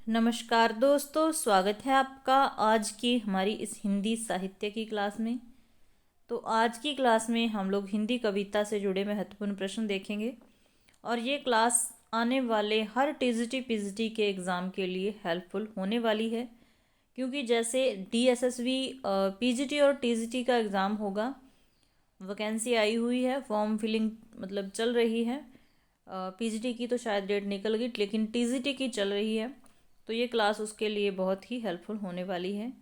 नमस्कार दोस्तों, स्वागत है आपका आज की हमारी इस हिंदी साहित्य की क्लास में। तो आज की क्लास में हम लोग हिंदी कविता से जुड़े महत्वपूर्ण प्रश्न देखेंगे और ये क्लास आने वाले हर टीजीटी पीजीटी के एग्ज़ाम के लिए हेल्पफुल होने वाली है, क्योंकि जैसे डीएसएसबी पीजीटी और टीजीटी का एग्ज़ाम होगा, वैकेंसी आई हुई है, फॉर्म फिलिंग मतलब चल रही है। पीजीटी की तो शायद डेट निकल गई, लेकिन टीजीटी की चल रही है। तो ये क्लास उसके लिए बहुत ही हेल्पफुल होने वाली है।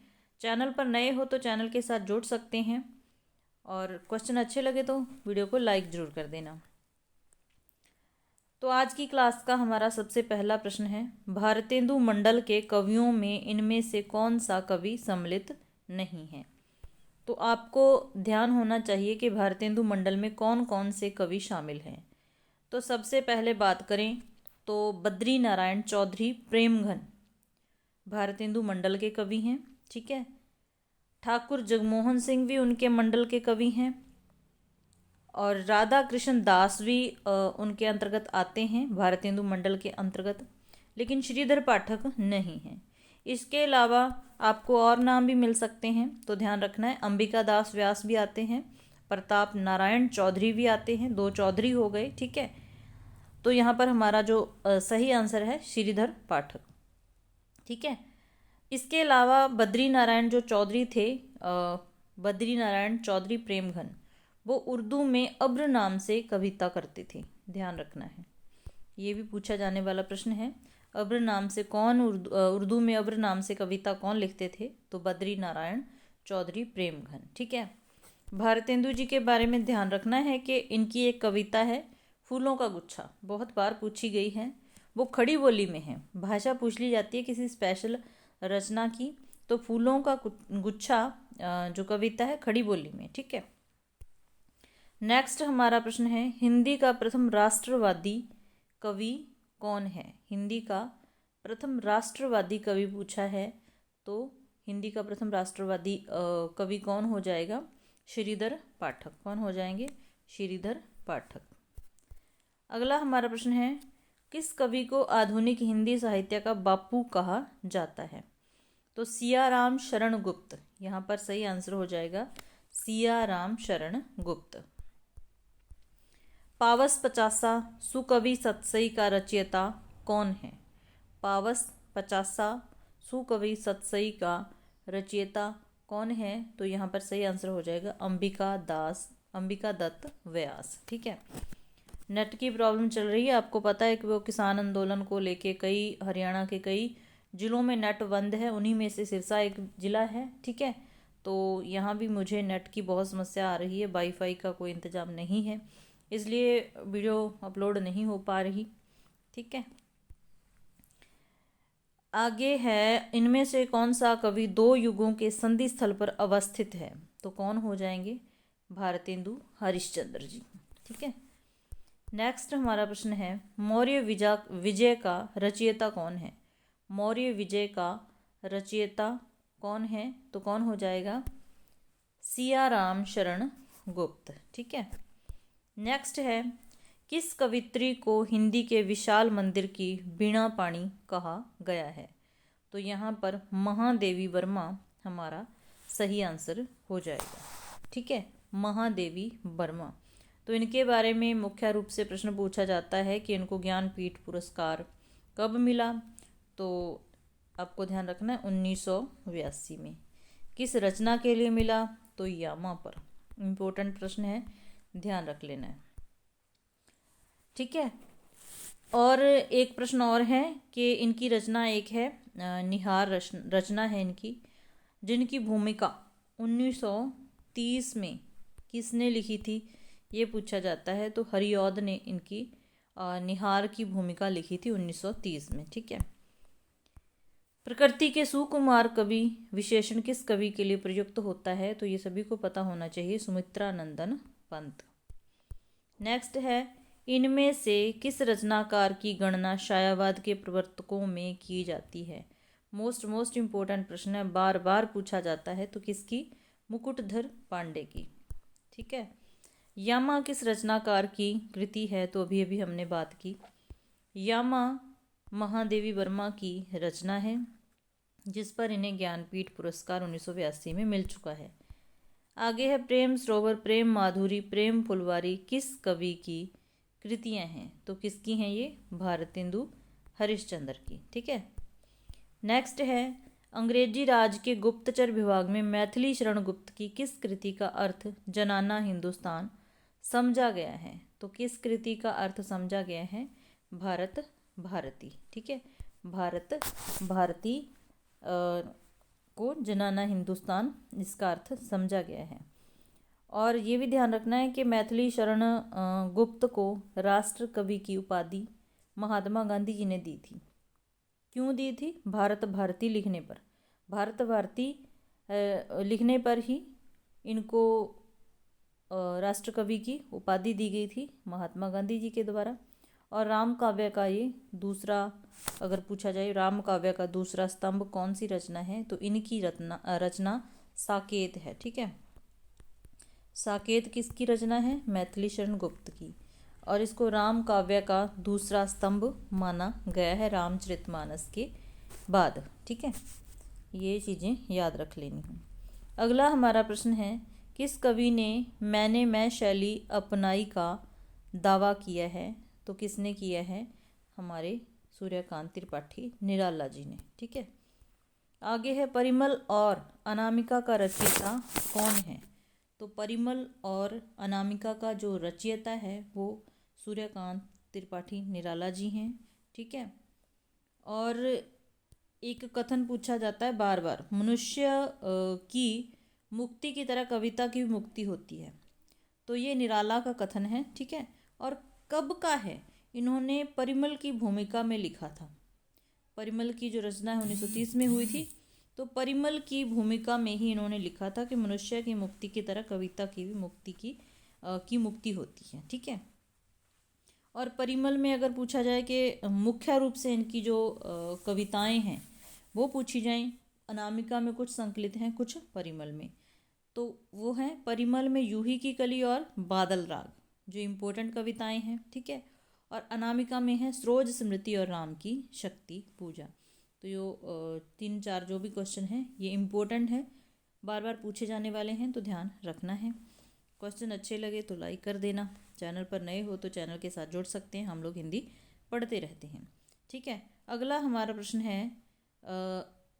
चैनल पर नए हो तो चैनल के साथ जुड़ सकते हैं और क्वेश्चन अच्छे लगे तो वीडियो को लाइक ज़रूर कर देना। तो आज की क्लास का हमारा सबसे पहला प्रश्न है, भारतेंदु मंडल के कवियों में इनमें से कौन सा कवि सम्मिलित नहीं है। तो आपको ध्यान होना चाहिए कि भारतेंदु मंडल में कौन कौन से कवि शामिल हैं। तो सबसे पहले बात करें तो बद्री नारायण चौधरी प्रेमघन भारतेंदु मंडल के कवि हैं। ठीक है, ठाकुर जगमोहन सिंह भी उनके मंडल के कवि हैं और राधा कृष्ण दास भी उनके अंतर्गत आते हैं, भारतेंदु मंडल के अंतर्गत, लेकिन श्रीधर पाठक नहीं हैं। इसके अलावा आपको और नाम भी मिल सकते हैं, तो ध्यान रखना है। अंबिका दास व्यास भी आते हैं, प्रताप नारायण चौधरी भी आते हैं, 2 चौधरी हो गए। ठीक है, तो यहाँ पर हमारा जो सही आंसर है श्रीधर पाठक। ठीक है, इसके अलावा बद्री नारायण जो चौधरी थे, बद्री नारायण चौधरी प्रेमघन, वो उर्दू में अब्र नाम से कविता करते थे। ध्यान रखना है, ये भी पूछा जाने वाला प्रश्न है। अब्र नाम से कौन उर्दू में अब्र नाम से कविता कौन लिखते थे, तो बद्री नारायण चौधरी प्रेमघन। ठीक है, भारतेंदु जी के बारे में ध्यान रखना है कि इनकी एक कविता है फूलों का गुच्छा, बहुत बार पूछी गई है। वो खड़ी बोली में है, भाषा पूछ ली जाती है किसी स्पेशल रचना की, तो फूलों का गुच्छा जो कविता है खड़ी बोली में। ठीक है, नेक्स्ट हमारा प्रश्न है, हिंदी का प्रथम राष्ट्रवादी कवि कौन है। हिंदी का प्रथम राष्ट्रवादी कवि पूछा है, तो हिंदी का प्रथम राष्ट्रवादी कवि कौन हो जाएगा, श्रीधर पाठक। कौन हो जाएंगे, श्रीधर पाठक। अगला हमारा प्रश्न है, किस कवि को आधुनिक हिंदी साहित्य का बापू कहा जाता है। तो सियाराम शरण गुप्त, यहाँ पर सही आंसर हो जाएगा सियाराम शरण गुप्त। पावस पचासा सुकवि सतसई का रचयिता कौन है। पावस पचासा सुकवि सतसई का रचयिता कौन है, तो यहाँ पर सही आंसर हो जाएगा अंबिका दत्त व्यास। ठीक है, नेट की प्रॉब्लम चल रही है, आपको पता है कि वो किसान आंदोलन को लेके कई हरियाणा के कई जिलों में नेट बंद है, उन्हीं में से सिरसा एक ज़िला है। ठीक है, तो यहाँ भी मुझे नेट की बहुत समस्या आ रही है, वाईफाई का कोई इंतज़ाम नहीं है, इसलिए वीडियो अपलोड नहीं हो पा रही। ठीक है, आगे है, इनमें से कौन सा कवि 2 युगों के संधि स्थल पर अवस्थित है। तो कौन हो जाएंगे, भारतेंदु हरिश्चंद्र जी। ठीक है, नेक्स्ट हमारा प्रश्न है, मौर्य विजय का रचयिता कौन है। मौर्य विजय का रचयिता कौन है, तो कौन हो जाएगा, सियाराम शरण गुप्त। ठीक है, नेक्स्ट है, किस कवित्री को हिंदी के विशाल मंदिर की वीणा पाणी कहा गया है। तो यहाँ पर महादेवी वर्मा हमारा सही आंसर हो जाएगा। ठीक है, महादेवी वर्मा। तो इनके बारे में मुख्य रूप से प्रश्न पूछा जाता है कि इनको ज्ञानपीठ पुरस्कार कब मिला। तो आपको ध्यान रखना है 1982 में। किस रचना के लिए मिला, तो यामा पर। इम्पोर्टेंट प्रश्न है, ध्यान रख लेना है। ठीक है, और एक प्रश्न और है कि इनकी रचना एक है निहार रचना है इनकी, जिनकी भूमिका 1930 में किसने लिखी थी, ये पूछा जाता है। तो हरिऔध ने इनकी निहार की भूमिका लिखी थी 1930 में। ठीक है, प्रकृति के सुकुमार कवि विशेषण किस कवि के लिए प्रयुक्त होता है, तो ये सभी को पता होना चाहिए, सुमित्रा नंदन पंत। नेक्स्ट है, इनमें से किस रचनाकार की गणना छायावाद के प्रवर्तकों में की जाती है। मोस्ट इम्पोर्टेंट प्रश्न है, बार बार पूछा जाता है। तो किसकी, मुकुटधर पांडे की। ठीक है, यामा किस रचनाकार की कृति है, तो अभी अभी हमने बात की। यामा महादेवी वर्मा की रचना है, जिस पर इन्हें ज्ञानपीठ पुरस्कार 1982 में मिल चुका है। आगे है प्रेम सरोवर, प्रेम माधुरी, प्रेम फुलवारी किस कवि की कृतियां हैं? तो किसकी हैं ये? भारतेंदु हरिश्चंद्र की। ठीक है। नेक्स्ट है अंग्रेजी राज के गुप्तचर विभाग में मैथिली शरण गुप्त की किस कृति का अर्थ जनाना हिंदुस्तान समझा गया है? तो किस कृति का अर्थ समझा गया है? भारत भारती। ठीक है। भारत भारती को जनाना हिंदुस्तान इसका अर्थ समझा गया है। और ये भी ध्यान रखना है कि मैथिली शरण गुप्त को राष्ट्र कवि की उपाधि महात्मा गांधी जी ने दी थी। क्यों दी थी? भारत भारती लिखने पर, भारत भारती लिखने पर ही इनको राष्ट्र कवि की उपाधि दी गई थी महात्मा गांधी जी के द्वारा। और राम काव्य का ये दूसरा, अगर पूछा जाए राम काव्य का दूसरा स्तंभ कौन सी रचना है? तो इनकी रचना साकेत है। ठीक है। साकेत किसकी रचना है? मैथिली शरण गुप्त की। और इसको राम काव्य का दूसरा स्तंभ माना गया है रामचरितमानस के बाद। ठीक है। ये चीज़ें याद रख लेनी हैं। अगला हमारा प्रश्न है किस कवि ने मैंने मैं शैली अपनाई का दावा किया है? तो किसने किया है? हमारे सूर्यकांत त्रिपाठी निराला जी ने। ठीक है। आगे है परिमल और अनामिका का रचयिता कौन है? तो परिमल और अनामिका का जो रचयिता है वो सूर्यकांत त्रिपाठी निराला जी हैं। ठीक है। और एक कथन पूछा जाता है बार बार, मनुष्य की मुक्ति की तरह कविता की भी मुक्ति होती है। तो ये निराला का कथन है। ठीक है। और कब का है? इन्होंने परिमल की भूमिका में लिखा था। परिमल की जो रचना है 1930 में हुई थी। तो परिमल की भूमिका में ही इन्होंने लिखा था कि मनुष्य की मुक्ति की तरह कविता की भी मुक्ति की मुक्ति होती है। ठीक है। और परिमल में अगर पूछा जाए कि मुख्य रूप से इनकी जो कविताएं हैं वो पूछी जाएं, अनामिका में कुछ संकलित हैं, कुछ परिमल में। तो वो हैं परिमल में यूही की कली और बादल राग, जो इम्पोर्टेंट कविताएं हैं। ठीक है। और अनामिका में है सरोज स्मृति और राम की शक्ति पूजा। तो ये 3-4 जो भी क्वेश्चन हैं ये इम्पोर्टेंट है, बार बार पूछे जाने वाले हैं, तो ध्यान रखना है। क्वेश्चन अच्छे लगे तो लाइक कर देना। चैनल पर नए हो तो चैनल के साथ जुड़ सकते हैं, हम लोग हिंदी पढ़ते रहते हैं। ठीक है। अगला हमारा प्रश्न है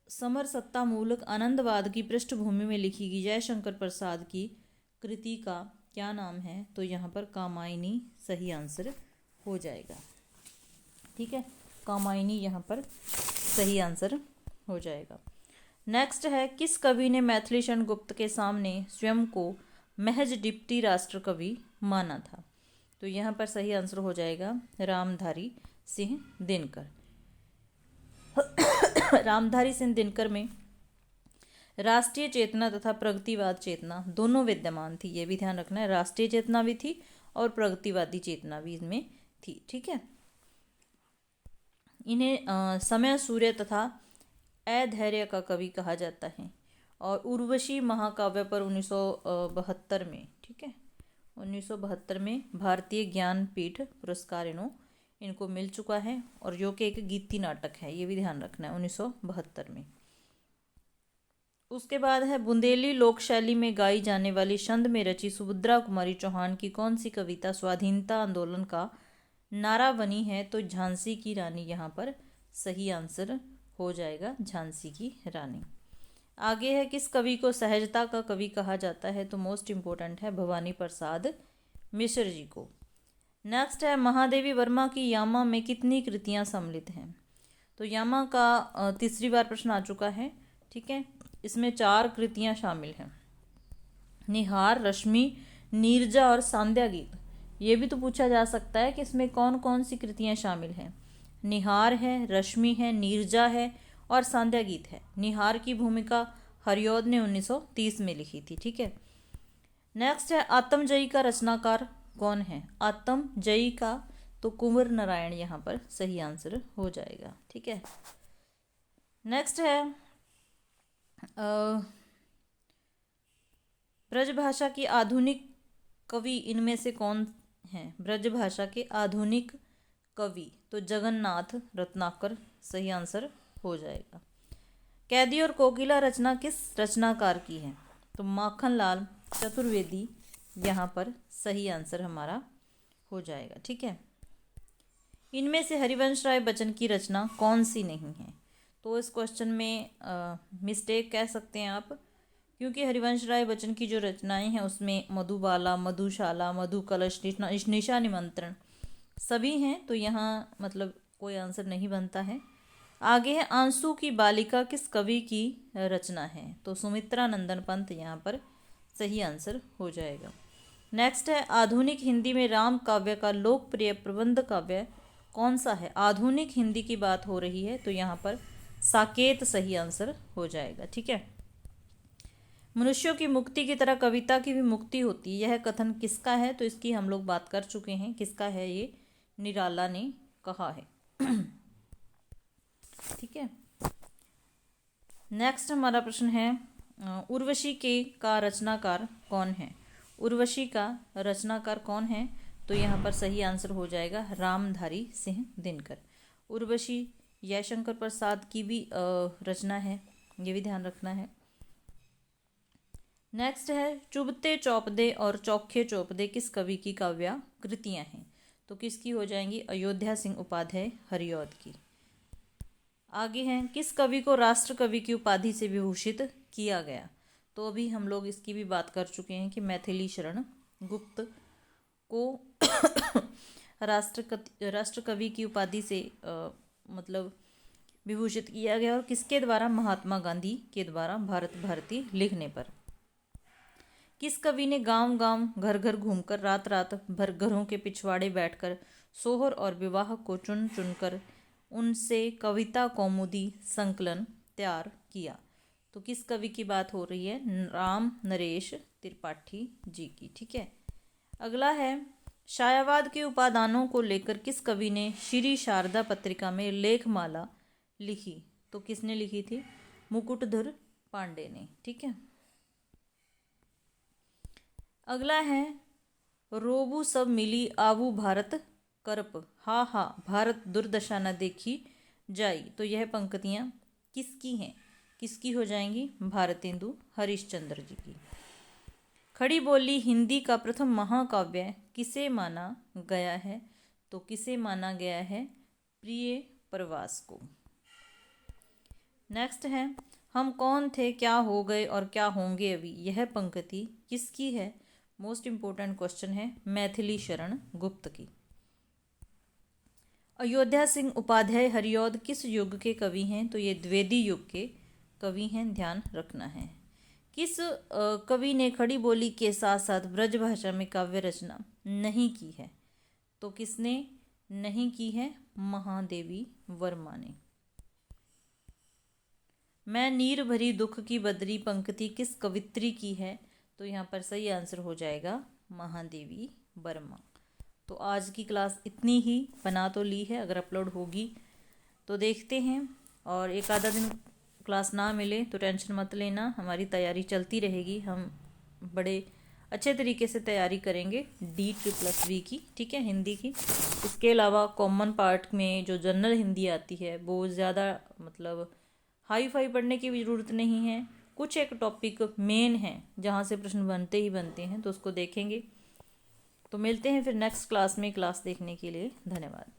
समरसत्ता मूलक आनंदवाद की पृष्ठभूमि में लिखी गई जयशंकर प्रसाद की कृति का क्या नाम है? तो यहाँ पर कामायनी सही आंसर हो जाएगा। ठीक है। कामायनी यहाँ पर सही आंसर हो जाएगा। नेक्स्ट है किस कवि ने मैथिली शरण गुप्त के सामने स्वयं को महज डिप्टी राष्ट्र कवि माना था? तो यहाँ पर सही आंसर हो जाएगा रामधारी सिंह दिनकर। रामधारी सिंह दिनकर में राष्ट्रीय चेतना तथा प्रगतिवाद चेतना दोनों विद्यमान थी। ये भी ध्यान रखना है, राष्ट्रीय चेतना भी थी और प्रगतिवादी चेतना भी इनमें थी। ठीक है। इन्हें समय सूर्य तथा अधैर्य का कवि कहा जाता है। और उर्वशी महाकाव्य पर 1972 में, ठीक है, 1972 में भारतीय ज्ञानपीठ पुरस्कार इनको मिल चुका है। और जो कि एक गीति नाटक है, ये भी ध्यान रखना है, 1972 में। उसके बाद है बुंदेली लोक शैली में गाई जाने वाली छंद में रची सुभद्रा कुमारी चौहान की कौन सी कविता स्वाधीनता आंदोलन का नारा बनी है? तो झांसी की रानी यहाँ पर सही आंसर हो जाएगा, झांसी की रानी। आगे है किस कवि को सहजता का कवि कहा जाता है? तो मोस्ट इम्पोर्टेंट है भवानी प्रसाद मिश्र जी को। नेक्स्ट है महादेवी वर्मा की यामा में कितनी कृतियां सम्मिलित हैं? तो यामा का तीसरी बार प्रश्न आ चुका है। ठीक है। इसमें 4 कृतियां शामिल हैं, निहार, रश्मि, नीरजा और सांध्या गीत। ये भी तो पूछा जा सकता है कि इसमें कौन कौन सी कृतियां शामिल हैं। निहार है, रश्मि है, नीरजा है और सांध्या गीत है। निहार की भूमिका हरिऔध ने 1930 में लिखी थी। ठीक है। नेक्स्ट है आत्मजयी का रचनाकार कौन है? आत्मजयी का तो कुंवर नारायण यहाँ पर सही आंसर हो जाएगा। ठीक है। नेक्स्ट है ब्रजभाषा की आधुनिक कवि इनमें से कौन है? ब्रजभाषा के आधुनिक कवि, तो जगन्नाथ रत्नाकर सही आंसर हो जाएगा। कैदी और कोकिला रचना किस रचनाकार की है? तो माखनलाल चतुर्वेदी यहाँ पर सही आंसर हमारा हो जाएगा। ठीक है, इनमें से हरिवंश राय बच्चन की रचना कौन सी नहीं है? तो इस क्वेश्चन में मिस्टेक कह सकते हैं आप, क्योंकि हरिवंश राय बच्चन की जो रचनाएं हैं उसमें मधुबाला, मधुशाला, मधु कलश, निशा निमंत्रण सभी हैं, तो यहाँ मतलब कोई आंसर नहीं बनता है। आगे है आंसू की बालिका किस कवि की रचना है? तो सुमित्रा नंदन पंत यहाँ पर सही आंसर हो जाएगा। नेक्स्ट है आधुनिक हिंदी में राम काव्य का लोकप्रिय प्रबंध काव्य कौन सा है? आधुनिक हिंदी की बात हो रही है, तो यहाँ पर साकेत सही आंसर हो जाएगा। ठीक है, मनुष्यों की मुक्ति की तरह कविता की भी मुक्ति होती है, यह कथन किसका है? तो इसकी हम लोग बात कर चुके हैं, किसका है ये? निराला ने कहा है। ठीक है, नेक्स्ट हमारा प्रश्न है उर्वशी के का रचनाकार कौन है? उर्वशी का रचनाकार कौन है? तो यहाँ पर सही आंसर हो जाएगा रामधारी सिंह दिनकर। उर्वशी जयशंकर प्रसाद की भी रचना है, ये भी ध्यान रखना है। नेक्स्ट है चुभते चौपदे और चौखे चौपदे किस कवि की काव्य कृतियाँ हैं? तो किसकी हो जाएंगी? अयोध्या सिंह उपाध्याय हरिऔध की। आगे हैं किस कवि को राष्ट्र कवि की उपाधि से विभूषित किया गया? तो अभी हम लोग इसकी भी बात कर चुके हैं कि मैथिली शरण गुप्त को राष्ट्र कवि की उपाधि से मतलब विभूषित किया गया, और किसके द्वारा? महात्मा गांधी के द्वारा भारत भारती लिखने पर। किस कवि ने गांव गांव घर घर घूमकर रात रात भर घरों के पिछवाड़े बैठकर सोहर और विवाह को चुन चुनकर उनसे कविता कौमुदी संकलन तैयार किया? तो किस कवि की बात हो रही है? राम नरेश त्रिपाठी जी की। ठीक है, अगला है छायावाद के उपादानों को लेकर किस कवि ने श्री शारदा पत्रिका में लेखमाला लिखी? तो किसने लिखी थी? मुकुटधर पांडे ने। ठीक है, अगला है रोबू सब मिली आवू भारत करप, हा हा भारत दुर्दशा न देखी जाई। तो यह पंक्तियाँ किसकी हैं? किसकी हो जाएंगी? भारतेंदु हरिश्चंद्र जी की। खड़ी बोली हिंदी का प्रथम महाकाव्य किसे माना गया है? तो किसे माना गया है? प्रिय प्रवास को। नेक्स्ट है हम कौन थे क्या हो गए और क्या होंगे अभी, यह पंक्ति किसकी है? मोस्ट इंपोर्टेंट क्वेश्चन है, मैथिली शरण गुप्त की। अयोध्या सिंह उपाध्याय हरिऔध किस युग के कवि हैं? तो ये द्विवेदी युग के कवि हैं, ध्यान रखना है। किस कवि ने खड़ी बोली के साथ साथ ब्रज भाषा में काव्य रचना नहीं की है? तो किसने नहीं की है? महादेवी वर्मा ने। मैं नीर भरी दुख की बदरी पंक्ति किस कवित्री की है? तो यहाँ पर सही आंसर हो जाएगा महादेवी वर्मा। तो आज की क्लास इतनी ही बना तो ली है, अगर अपलोड होगी तो देखते हैं, और एक आधा दिन क्लास ना मिले तो टेंशन मत लेना, हमारी तैयारी चलती रहेगी। हम बड़े अच्छे तरीके से तैयारी करेंगे D++V की। ठीक है, हिंदी की। इसके अलावा कॉमन पार्ट में जो जनरल हिंदी आती है वो ज़्यादा मतलब हाई फाई पढ़ने की भी ज़रूरत नहीं है, कुछ एक टॉपिक मेन है जहाँ से प्रश्न बनते ही बनते हैं, तो उसको देखेंगे। तो मिलते हैं फिर नेक्स्ट क्लास में। क्लास देखने के लिए धन्यवाद।